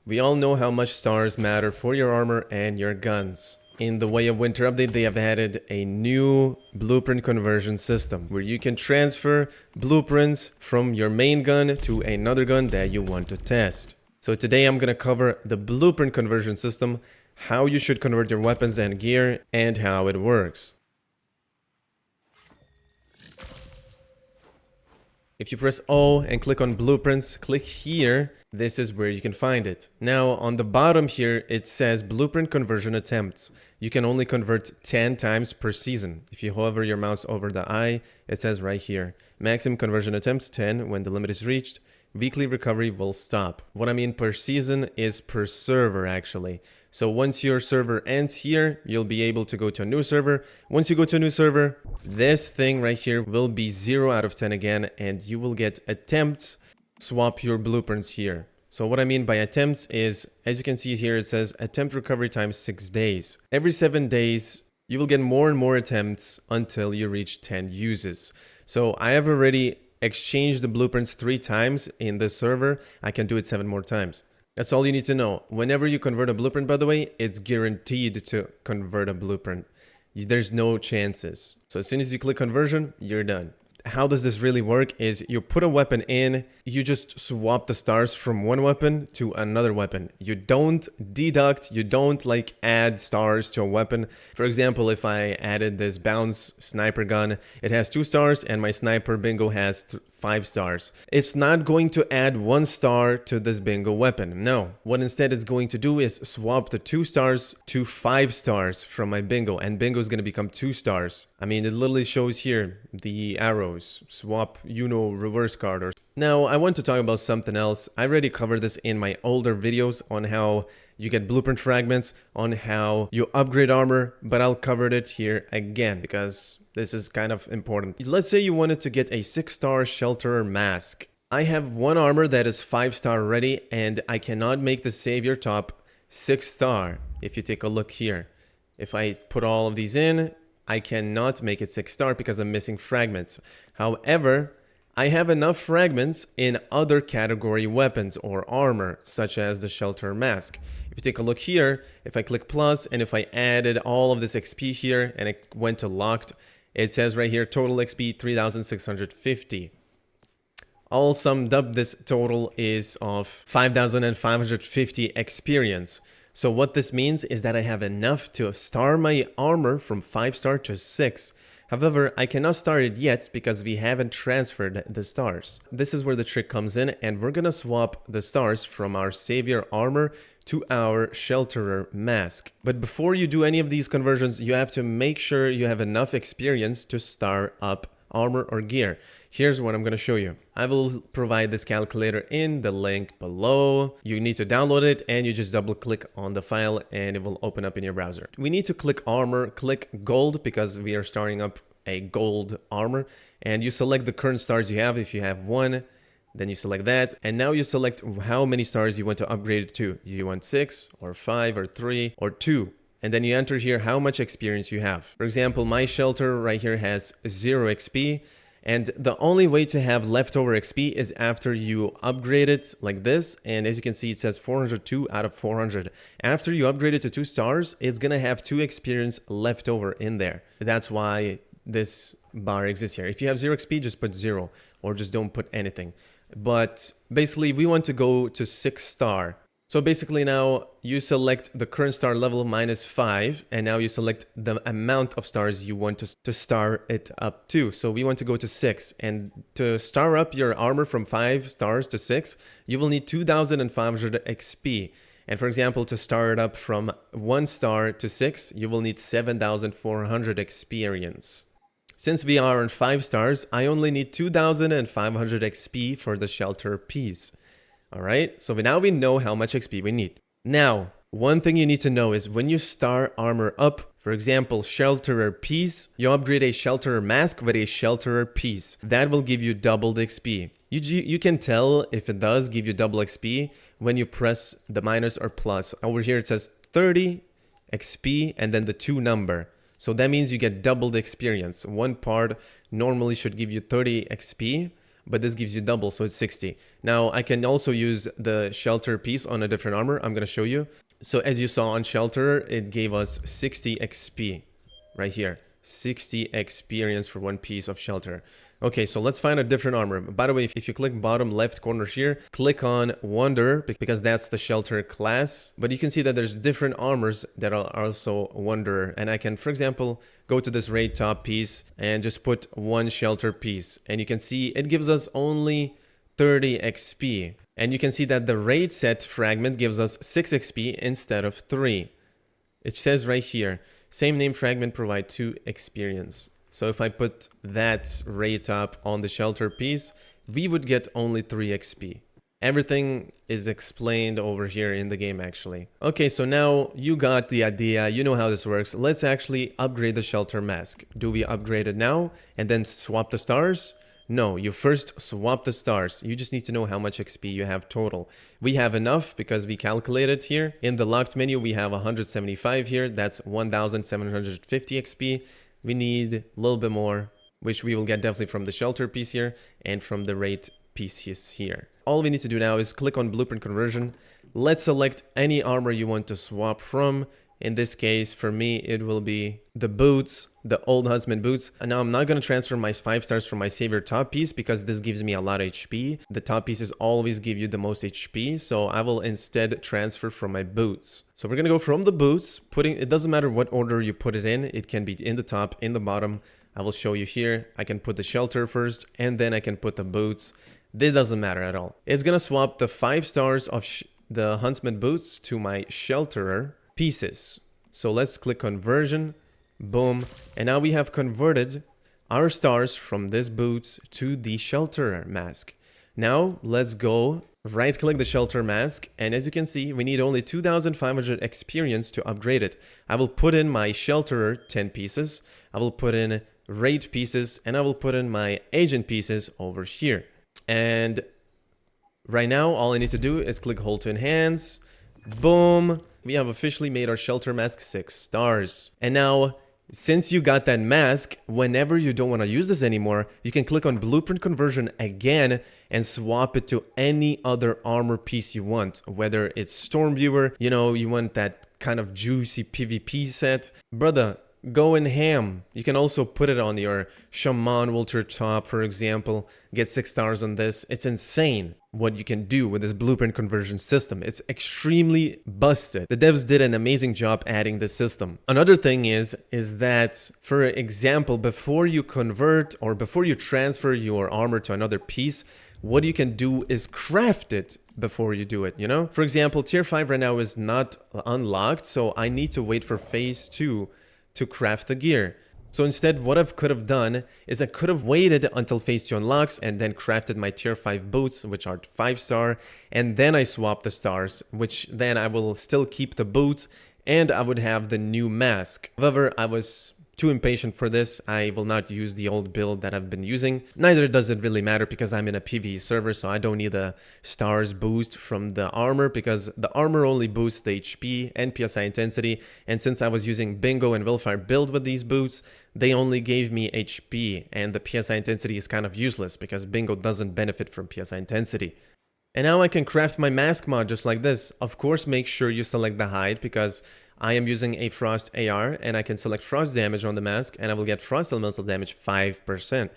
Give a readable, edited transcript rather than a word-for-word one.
We all know how much stars matter for your armor and your guns. In the Way of Winter update, they have added a new blueprint conversion system where you can transfer blueprints from your main gun to another gun that you want to test. So today I'm going to cover the blueprint conversion system, how you should convert your weapons and gear, and how it works. If you press O and click on blueprints, click here, this is where you can find it. Now on the bottom here, it says blueprint conversion attempts. You can only convert 10 times per season. If you hover your mouse over the eye, it says right here, maximum conversion attempts 10. When the limit is reached, weekly recovery will stop. What I mean per season is per server actually. So once your server ends here, you'll be able to go to a new server. Once you go to a new server, this thing right here will be 0 out of 10 again, and you will get attempts. Swap your blueprints here. So what I mean by attempts is, as you can see here, it says attempt recovery time 6 days. Every 7 days, you will get more and more attempts until you reach 10 uses. So I have already exchanged the blueprints 3 times in this server. I can do it 7 more times. That's all you need to know. Whenever you convert a blueprint, by the way, it's guaranteed to convert a blueprint. There's no chances. So as soon as you click conversion, you're done. How does this really work is you put a weapon in, you just swap the stars from one weapon to another weapon. You don't deduct, you don't like add stars to a weapon. For example, if I added this bounce sniper gun, it has 2 stars and my sniper bingo has 5 stars. It's not going to add 1 star to this bingo weapon. No, what instead it's going to do is swap the 2 stars to 5 stars from my bingo, and bingo is going to become 2 stars. I mean, it literally shows here the arrows. Swap, reverse card. Or now I want to talk about something else. I already covered this in my older videos on how you get blueprint fragments, on how you upgrade armor, but I'll cover it here again because this is kind of important. Let's say you wanted to get a 6-star shelterer mask. I have one armor that is 5-star ready, and I cannot make the savior top 6-star. If you take a look here, if I put all of these in, I cannot make it 6-star because I'm missing fragments. However, I have enough fragments in other category weapons or armor, such as the shelter mask. If you take a look here, if I click plus and if I added all of this XP here and it went to locked, it says right here total XP 3650. All summed up, this total is of 5550 experience. So what this means is that I have enough to star my armor from 5-star to 6. However, I cannot star it yet because we haven't transferred the stars. This is where the trick comes in, and we're gonna swap the stars from our savior armor to our shelterer mask. But before you do any of these conversions, you have to make sure you have enough experience to star up armor or gear. Here's what I'm going to show you. I will provide this calculator in the link below. You need to download it and you just double click on the file and it will open up in your browser. We need to click armor, click gold because we are starting up a gold armor, and you select the current stars you have. If you have 1, then you select that, and now you select how many stars you want to upgrade it to. Do you want 6 or 5 or 3 or 2? And then you enter here how much experience you have. For example, my shelter right here has 0 XP. And the only way to have leftover XP is after you upgrade it like this. And as you can see, it says 402 out of 400. After you upgrade it to 2 stars, it's going to have 2 experience left over in there. That's why this bar exists here. If you have 0 XP, just put 0 or just don't put anything. But basically, we want to go to 6-star. So basically now you select the current star level -5, and now you select the amount of stars you want to star it up to. So we want to go to 6, and to star up your armor from 5 stars to 6, you will need 2500 XP. And for example, to star it up from 1 star to 6, you will need 7400 experience. Since we are on 5 stars, I only need 2500 XP for the shelter piece. Alright, so now we know how much XP we need. Now, one thing you need to know is when you star armor up, for example, shelterer piece, you upgrade a shelterer mask with a shelterer piece. That will give you doubled XP. You can tell if it does give you double XP when you press the minus or plus. Over here it says 30 XP and then the 2 number. So that means you get doubled experience. One part normally should give you 30 XP. but this gives you double, so it's 60. Now I can also use the shelter piece on a different armor. I'm gonna show you. So as you saw on shelter, it gave us 60 XP right here. 60 experience for one piece of shelter. Okay, so let's find a different armor. By the way, if you click bottom left corner here, click on Wonder, because that's the shelter class. But you can see that there's different armors that are also Wonder. And I can, for example, go to this raid top piece and just put one shelter piece. And you can see it gives us only 30 XP. And you can see that the raid set fragment gives us 6 XP instead of 3. It says right here, same name fragment provide 2 experience. So if I put that raid top on the shelter piece, we would get only 3 XP. Everything is explained over here in the game actually. Okay, so now you got the idea, you know how this works. Let's actually upgrade the shelter mask. Do we upgrade it now and then swap the stars? No, you first swap the stars. You just need to know how much XP you have total. We have enough because we calculated here. In the locked menu, we have 175 here. That's 1,750 XP. We need a little bit more, which we will get definitely from the shelter piece here and from the raid pieces here. All we need to do now is click on blueprint conversion. Let's select any armor you want to swap from. In this case, for me, it will be the boots, the old husband boots. And now I'm not going to transfer my 5 stars from my savior top piece because this gives me a lot of HP. The top pieces always give you the most HP. So I will instead transfer from my boots. So we're going to go from the boots, it doesn't matter what order you put it in. It can be in the top, in the bottom. I will show you here. I can put the shelter first and then I can put the boots. This doesn't matter at all. It's going to swap the 5 stars of the huntsman boots to my shelterer pieces. So let's click conversion, boom, and now we have converted our stars from this boots to the shelter mask. Now let's go right click the shelter mask, and as you can see, we need only 2,500 experience to upgrade it. I will put in my shelterer 10 pieces, I will put in raid pieces, and I will put in my agent pieces over here. And right now all I need to do is click hold to enhance, boom. We have officially made our shelter mask 6 stars. And now, since you got that mask, whenever you don't want to use this anymore, you can click on blueprint conversion again and swap it to any other armor piece you want. Whether it's Stormviewer, you know, you want that kind of juicy PvP set. Brother, go in ham. You can also put it on your Shaman Walter top, for example. Get 6 stars on this. It's insane what you can do with this blueprint conversion system. It's extremely busted. The devs did an amazing job adding this system. Another thing is that, for example, before you convert or before you transfer your armor to another piece, what you can do is craft it before you do it, you know? For example, tier 5 right now is not unlocked, so I need to wait for phase 2 to craft the gear. So instead, what I could have done is I could have waited until phase 2 unlocks and then crafted my tier 5 boots, which are 5 star, and then I swap the stars, which then I will still keep the boots and I would have the new mask. However, I was too impatient for this. I will not use the old build that I've been using. Neither does it really matter because I'm in a PvE server, so I don't need the stars boost from the armor because the armor only boosts the HP and PSI intensity. And since I was using Bingo and Willfire build with these boots, they only gave me HP, and the PSI intensity is kind of useless because Bingo doesn't benefit from PSI intensity. And now I can craft my mask mod just like this. Of course, make sure you select the hide because I am using a frost AR and I can select frost damage on the mask and I will get frost elemental damage 5%.